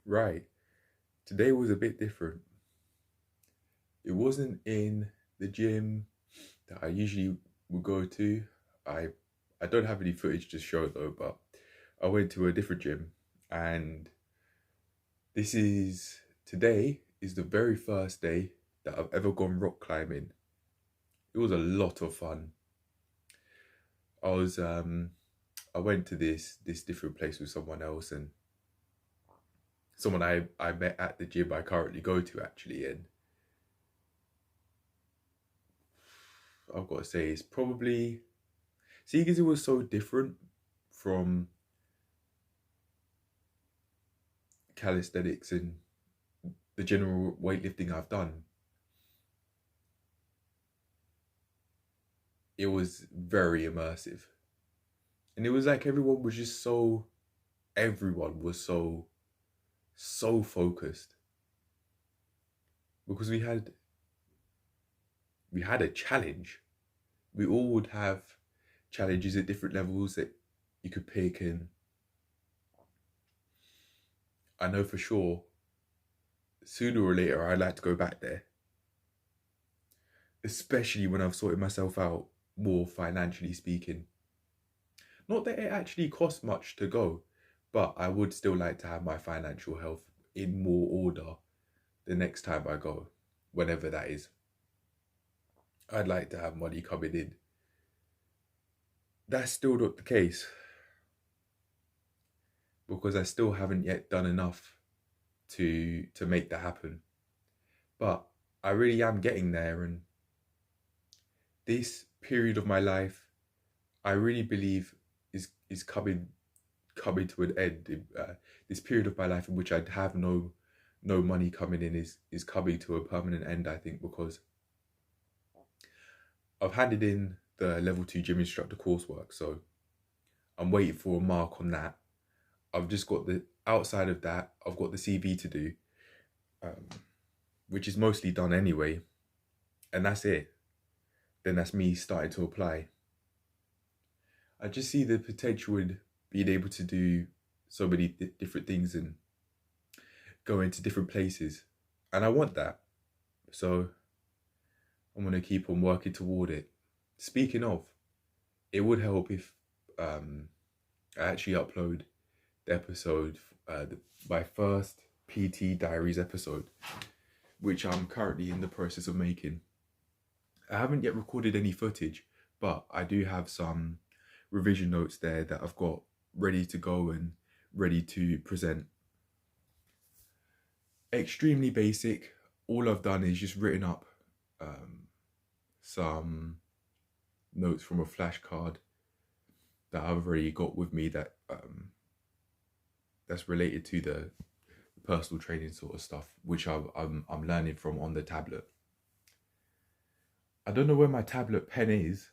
Right. Today was a bit different. It wasn't in the gym that I usually would go to. I I don't have any footage to show though, but I went to a different gym and this is today is the very first day that I've ever gone rock climbing. It was a lot of fun. I was I went to this different place with someone else and someone I met at the gym I currently go to actually, and I've got to say it's probably see because it was so different from calisthenics and the general weightlifting I've done. It was very immersive. And it was like everyone was so focused because we had a challenge. We all would have challenges at different levels that you could pick, and I know for sure sooner or later I'd like to go back there, especially when I've sorted myself out more financially speaking. Not that it actually costs much to go, but I would still like to have my financial health in more order the next time I go, whenever that is. I'd like to have money coming in. That's still not the case because I still haven't yet done enough to make that happen. But I really am getting there, and this period of my life, I really believe is coming to an end. This period of my life in which I'd have no money coming in is coming to a permanent end. I think because I've handed in the level 2 gym instructor coursework, so I'm waiting for a mark on that. I've just got the outside of that. I've got the CV to do, um, which is mostly done anyway, and that's it. Then that's me starting to apply. I just see the potential in being able to do so many different things and go into different places, and I want that. So I'm gonna keep on working toward it. Speaking of, it would help if um, I actually upload the episode, my first PT Diaries episode, which I'm currently in the process of making. I haven't yet recorded any footage, but I do have some revision notes there that I've got ready to go and ready to present. Extremely basic. All I've done is just written up um, some notes from a flashcard that I've already got with me that's related to the personal training sort of stuff, which I'm learning from on the tablet. I don't know where my tablet pen is,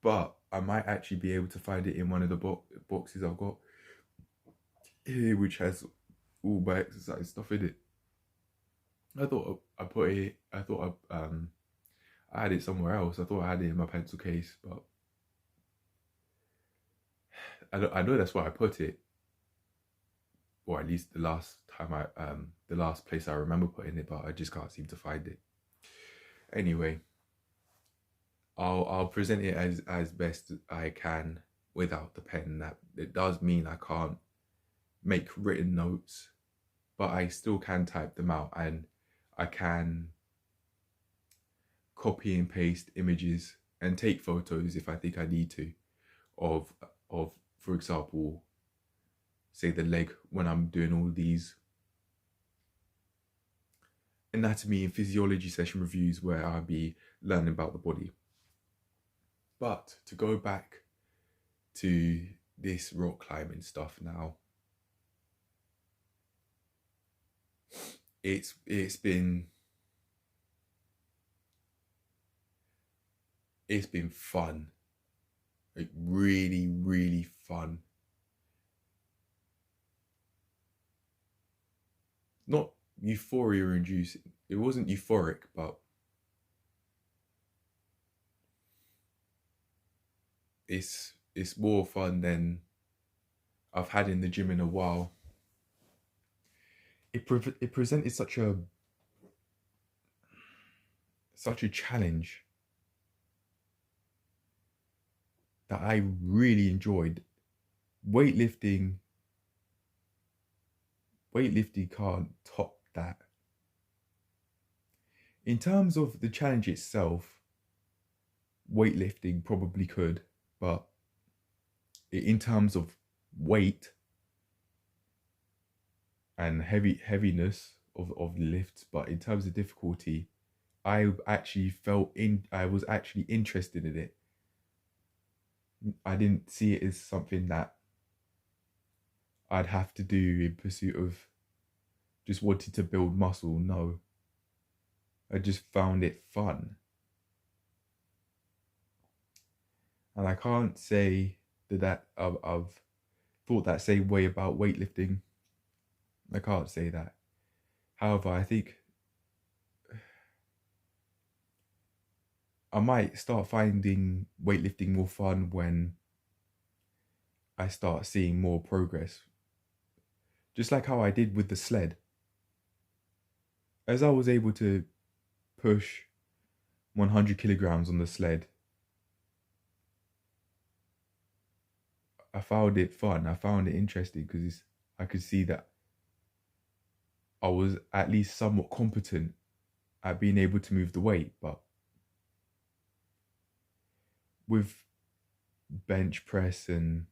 but I might actually be able to find it in one of the boxes I've got here, which has all my exercise stuff in it. I thought I put it. I had it somewhere else. I thought I had it in my pencil case, but I know that's where I put it, or at least the last place I remember putting it, but I just can't seem to find it. Anyway, I'll present it as best I can without the pen. That it does mean I can't make written notes, but I still can type them out, and I can copy and paste images and take photos if I think I need to of of for example, say the leg when I'm doing all these anatomy and physiology session reviews where I'll be learning about the body. But to go back to this rock climbing stuff now, it's been fun, like really fun. Not euphoria inducing. It wasn't euphoric, but it's more fun than I've had in the gym in a while. it presented such a challenge that I really enjoyed. Weightlifting weightlifting can't top that. In terms of the challenge itself, weightlifting probably could, but in terms of weight and heaviness of the lifts, but in terms of difficulty, I was actually interested in it. I didn't see it as something that I'd have to do in pursuit of just wanting to build muscle. No, I just found it fun. And I can't say that I've thought that same way about weightlifting. I can't say that. However, I think I might start finding weightlifting more fun when I start seeing more progress. Just like how I did with the sled. As I was able to push 100 kilograms on the sled, I found it fun. I found it interesting because I could see that I was at least somewhat competent at being able to move the weight. But with bench press and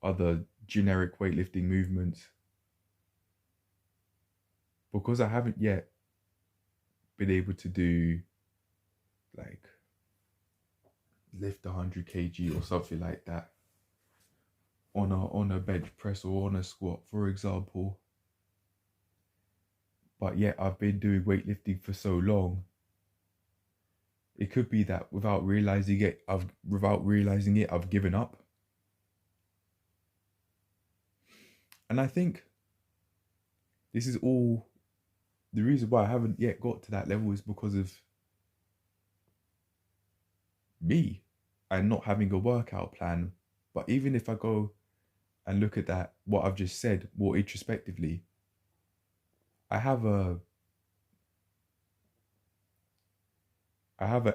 other generic weightlifting movements, because I haven't yet been able to do like lift 100 kg or something like that on a bench press or on a squat, for example. But yet I've been doing weightlifting for so long. It could be that without realizing it, I've given up. And I think this is all the reason why I haven't yet got to that level is because of me and not having a workout plan. But even if I go and look at that, what I've just said more introspectively, I have an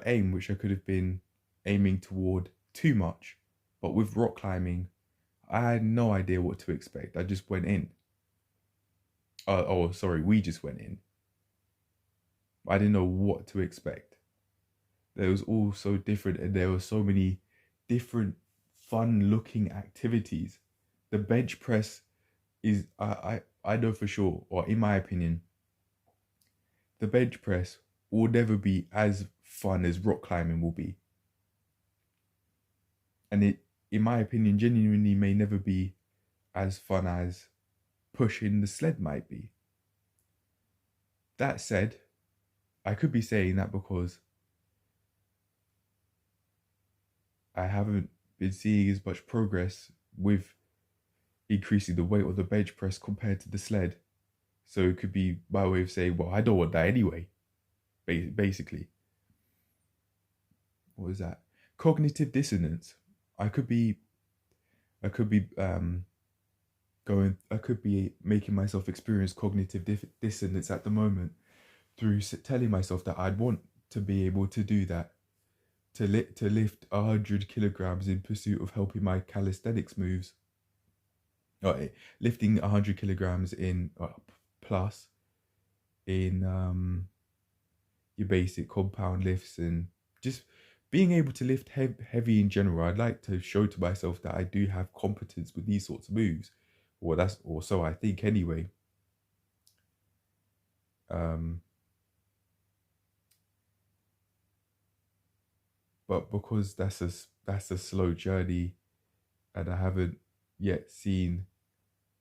aim which I could have been aiming toward too much. But with rock climbing, I had no idea what to expect. I just went in. We just went in. I didn't know what to expect. There was all so different, and there were so many different fun-looking activities. The bench press is, I know for sure, or in my opinion, the bench press will never be as fun as rock climbing will be. And it, in my opinion, genuinely may never be as fun as pushing the sled might be. That said, I could be saying that because I haven't been seeing as much progress with increasing the weight of the bench press compared to the sled. So it could be my way of saying, well, I don't want that anyway. Basically. What is that? Cognitive dissonance. I could be making myself experience cognitive dissonance at the moment through telling myself that I'd want to be able to do that, to lift 100 kilograms in pursuit of helping my calisthenics moves. Lifting 100 kilograms in plus in your basic compound lifts and just being able to lift heavy in general. I'd like to show to myself that I do have competence with these sorts of moves, or so I think anyway. But because that's a slow journey, and I haven't yet seen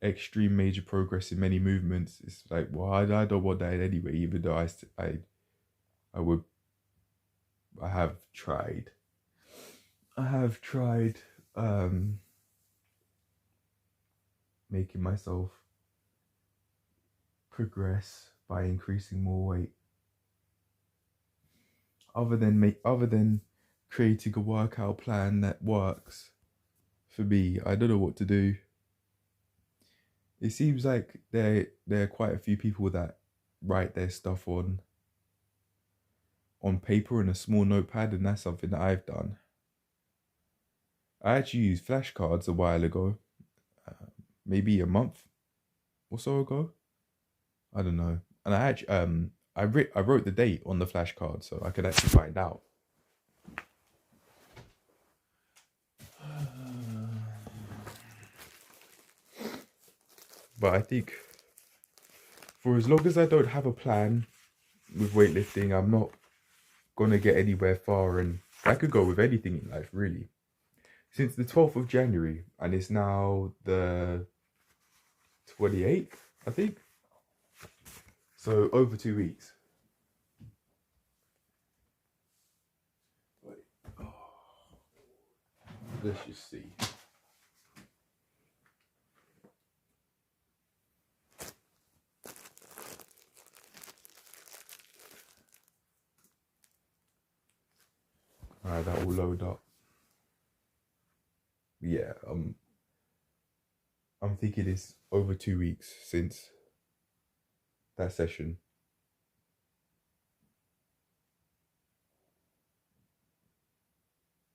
extreme major progress in many movements, it's like, well, I don't want that anyway. Even though I have tried making myself progress by increasing more weight. Other than creating a workout plan that works for me, I don't know what to do. It seems like there are quite a few people that write their stuff on paper in a small notepad, and that's something that I've done. I actually used flashcards a while ago, maybe a month or so ago. I don't know. And I actually I wrote the date on the flashcard so I could actually find out. But I think for as long as I don't have a plan with weightlifting, I'm not gonna get anywhere far, and I could go with anything in life really. Since the 12th of January, and it's now the 28th, I think. So over 2 weeks. Let's just see. Alright, that will load up. Yeah, I'm thinking it's over 2 weeks since that session.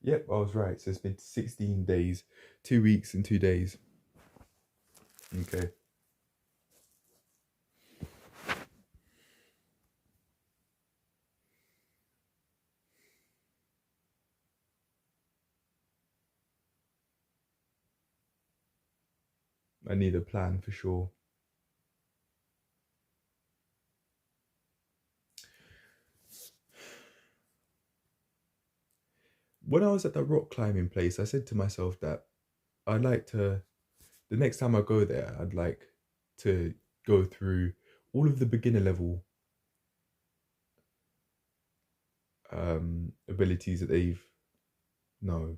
Yep, I was right. So it's been 16 days, 2 weeks and 2 days. Okay. I need a plan for sure. When I was at the rock climbing place, I said to myself that I'd like to, the next time I go there, I'd like to go through all of the beginner level abilities that they've, no,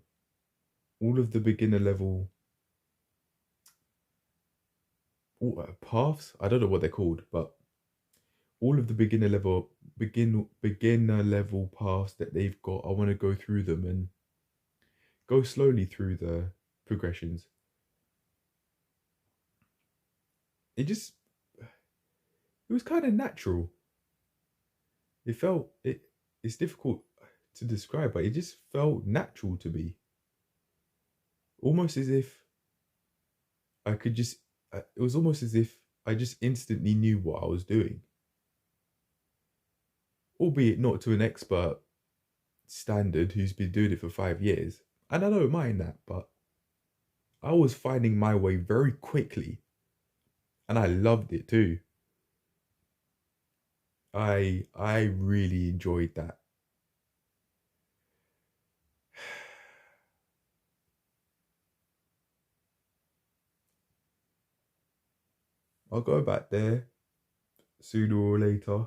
all of the beginner level paths. I don't know what they're called, but all of the beginner level paths that they've got. I want to go through them and go slowly through the progressions. It was kind of natural. It felt it. It's difficult to describe, but it just felt natural to me. Almost as if I could just. It was almost as if I just instantly knew what I was doing, albeit not to an expert standard who's been doing it for 5 years. And I don't mind that, but I was finding my way very quickly, and I loved it too. I really enjoyed that. I'll go back there sooner or later.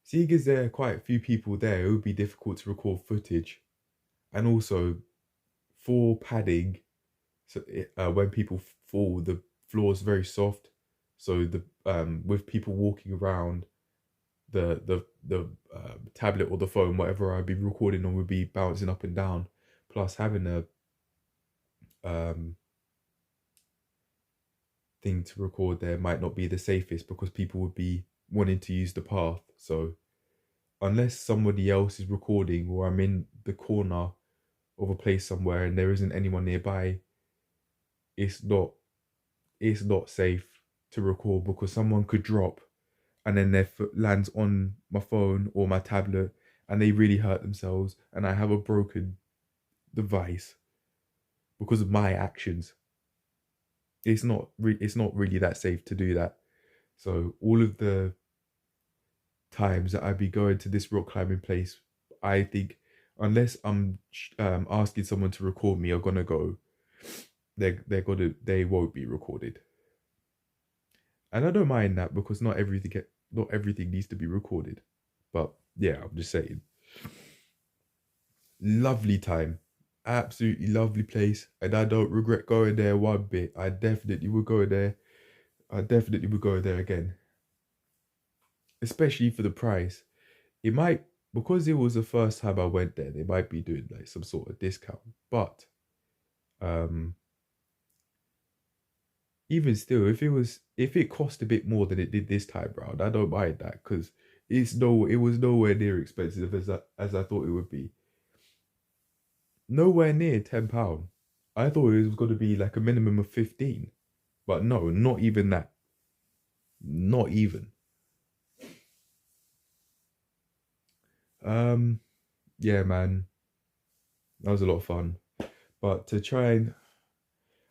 Seeing as there are quite a few people there, it would be difficult to record footage, and also for padding, so when people fall, the floor is very soft, so the with people walking around, the tablet or the phone, whatever I'd be recording on, would be bouncing up and down. Plus, having a thing to record there might not be the safest because people would be wanting to use the path. So, unless somebody else is recording or I'm in the corner of a place somewhere and there isn't anyone nearby, it's not safe to record because someone could drop and then their foot lands on my phone or my tablet and they really hurt themselves and I have a broken device because of my actions. It's not really that safe to do that. So all of the times that I'd be going to this rock climbing place, I think unless I'm asking someone to record me or gonna go, they won't be recorded. And I don't mind that because not everything needs to be recorded. But yeah, I'm just saying. Lovely time. Absolutely lovely place. And I don't regret going there one bit. I definitely would go there. I definitely would go there again. Especially for the price. It might, because it was the first time I went there, they might be doing like some sort of discount. But even still, if it cost a bit more than it did this time round, I don't mind that because it was nowhere near expensive as I thought it would be. Nowhere near £10. I thought it was going to be like a minimum of 15, but no, not even that. Not even. Yeah, man, that was a lot of fun. But to try and,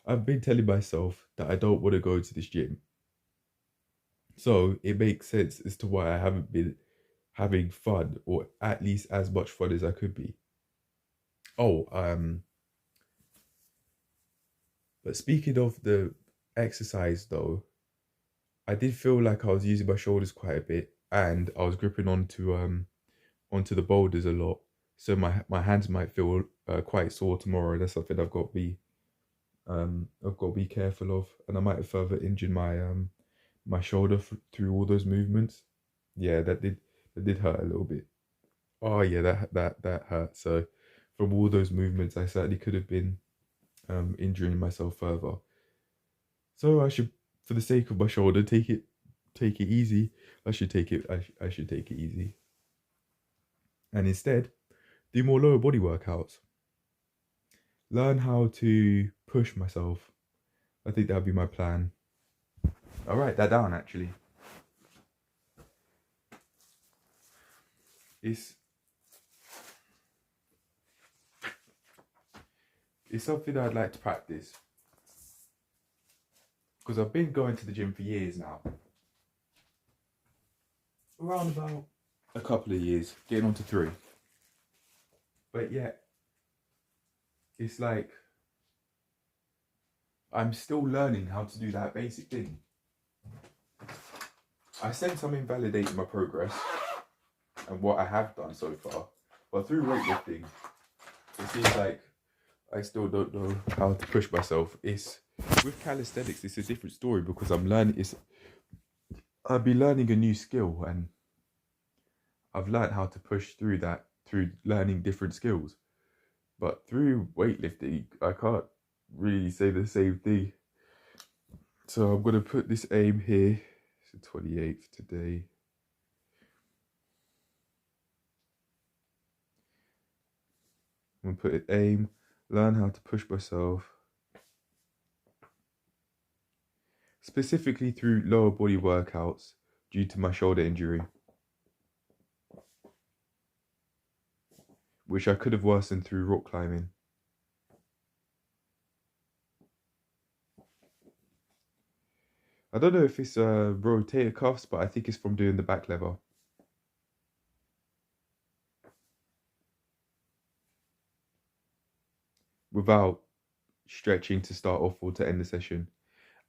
I've been telling myself that I don't want to go to this gym. So it makes sense as to why I haven't been having fun, or at least as much fun as I could be. Oh, but speaking of the exercise though, I did feel like I was using my shoulders quite a bit and I was gripping onto the boulders a lot. So my hands might feel quite sore tomorrow. That's something I've got to be careful of, and I might have further injured my shoulder through all those movements. Yeah, that did hurt a little bit. Oh yeah, that hurt. So from all those movements, I certainly could have been injuring myself further. So I should, for the sake of my shoulder, take it easy. I should take it easy, and instead do more lower body workouts. Learn how to push myself. I think that'd be my plan. I'll write that down actually. It's it's something I'd like to practice because I've been going to the gym for years now. Around about a couple of years, getting on to 3. But yeah, it's like I'm still learning how to do that basic thing. I sense I'm invalidating my progress and what I have done so far, but through weightlifting, it seems like I still don't know how to push myself. It's with calisthenics, it's a different story because I'll be learning a new skill and I've learned how to push through that through learning different skills. But through weightlifting, I can't really say the same thing. So I'm gonna put this aim here. It's the 28th today. I'm gonna put it aim, learn how to push myself. Specifically through lower body workouts due to my shoulder injury, which I could have worsened through rock climbing. I don't know if it's rotator cuffs, but I think it's from doing the back lever. Without stretching to start off or to end the session.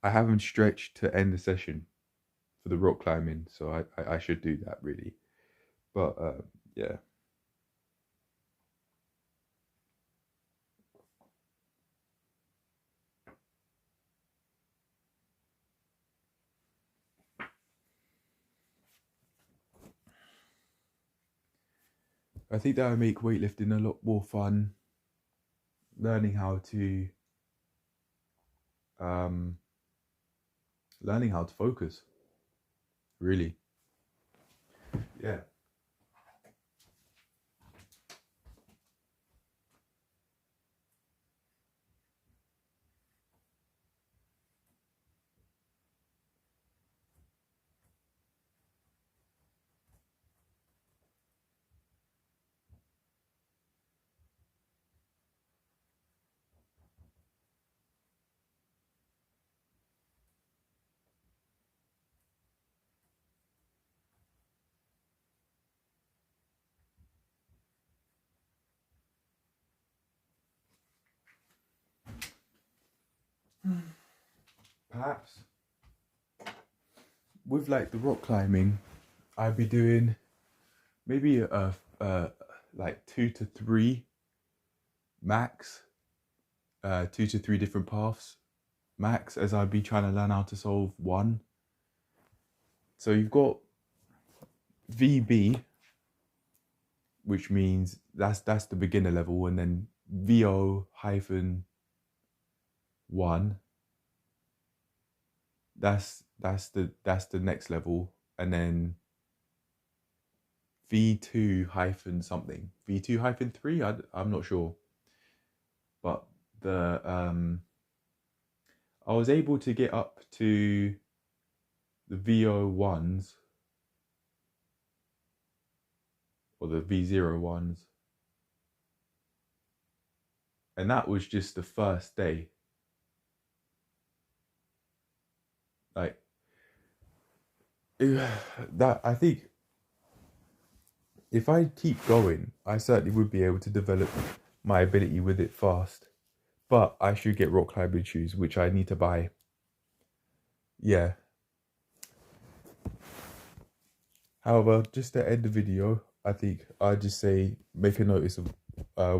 I haven't stretched to end the session for the rock climbing, so I should do that really. But yeah. I think that would make weightlifting a lot more fun. Learning how to focus. Really. Yeah. Perhaps with like the rock climbing, I'd be doing maybe like 2 to 3 max, 2 to 3 different paths max, as I'd be trying to learn how to solve one. So you've got VB, which means that's the beginner level, and then VO hyphen 1, that's the next level, and then V2 hyphen something, V2 hyphen 3. I'm not sure, but I was able to get up to the VO1s or the V01s, and that was just the first day. Like that, I think if I keep going, I certainly would be able to develop my ability with it fast. But I should get rock climbing shoes, which I need to buy. Yeah. However, just to end the video, I think I'd just say make a notice of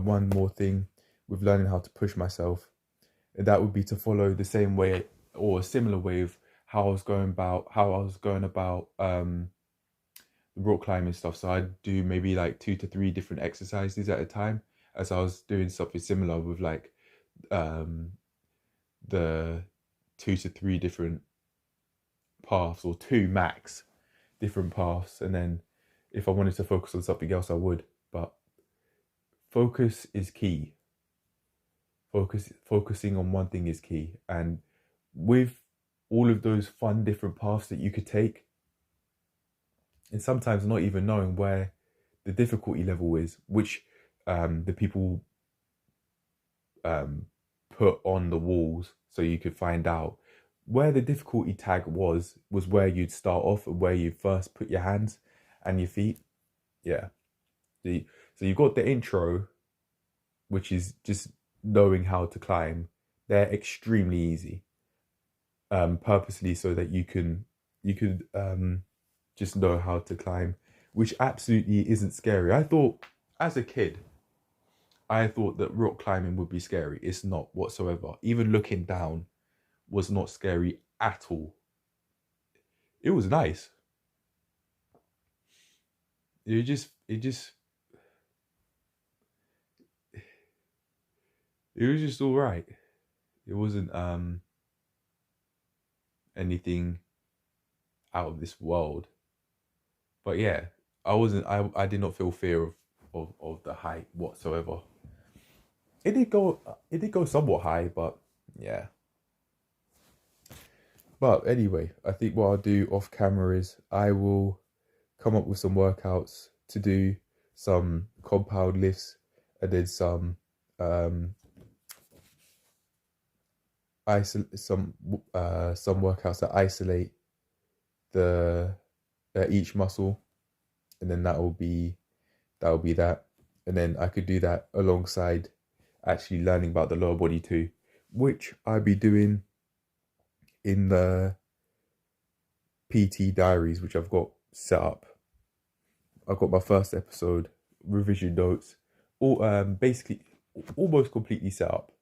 one more thing with learning how to push myself. And that would be to follow the same way or a similar way of how I was going about the rock climbing stuff. So I'd do maybe like 2 to 3 different exercises at a time, as I was doing something similar with like the 2 to 3 different paths, or 2 max different paths, and then if I wanted to focus on something else I would. But focus is key. Focusing on one thing is key, and with all of those fun different paths that you could take, and sometimes not even knowing where the difficulty level is, which the people put on the walls so you could find out where the difficulty tag was where you'd start off and where you first put your hands and your feet. Yeah. So you've got the intro, which is just knowing how to climb. They're extremely easy, purposely so that you could just know how to climb, which absolutely isn't scary. I thought as a kid, I thought that rock climbing would be scary. It's not whatsoever. Even looking down was not scary at all. It was nice. It was just all right. It wasn't anything out of this world. But yeah, I did not feel fear of the height whatsoever. It did go somewhat high, but yeah. But anyway, I think what I'll do off camera is I will come up with some workouts to do, some compound lifts, and then some workouts that isolate the each muscle, and then that will be that. And then I could do that alongside actually learning about the lower body too, which I'll be doing in the PT diaries, which I've got set up. I've got my first episode, revision notes, all basically almost completely set up.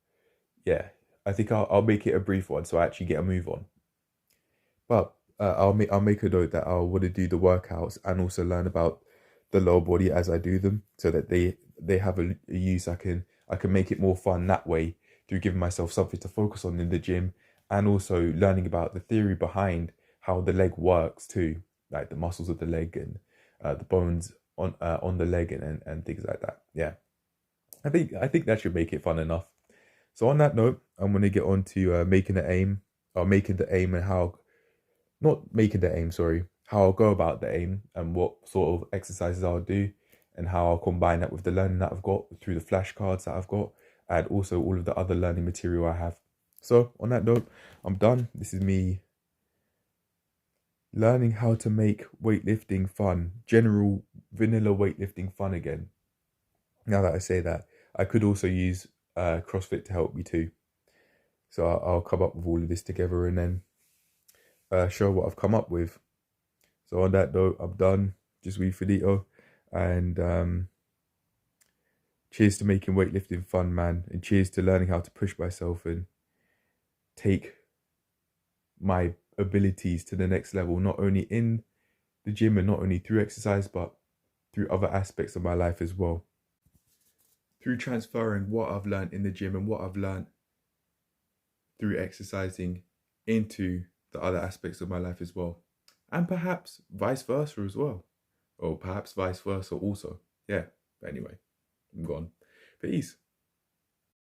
Yeah, I think I'll make it a brief one so I actually get a move on. But I'll make a note that I'll want to do the workouts and also learn about the lower body as I do them, so that they have a use. I can make it more fun that way, through giving myself something to focus on in the gym, and also learning about the theory behind how the leg works too, like the muscles of the leg and the bones on the leg and things like that. Yeah, I think that should make it fun enough. So on that note, I'm going to get on to making the aim and how, not making the aim, sorry, how I'll go about the aim and what sort of exercises I'll do, and how I'll combine that with the learning that I've got through the flashcards that I've got, and also all of the other learning material I have. So on that note, I'm done. This is me learning how to make weightlifting fun, general vanilla weightlifting fun again. Now that I say that, I could also use CrossFit to help me too. So I'll come up with all of this together and then show what I've come up with. So on that note, I'm done. Just we finito. And cheers to making weightlifting fun, man. And cheers to learning how to push myself and take my abilities to the next level, not only in the gym and not only through exercise, but through other aspects of my life as well. Through transferring what I've learned in the gym and what I've learned through exercising into the other aspects of my life as well. And perhaps vice versa as well. Or perhaps vice versa also. Yeah, but anyway, I'm gone. Peace.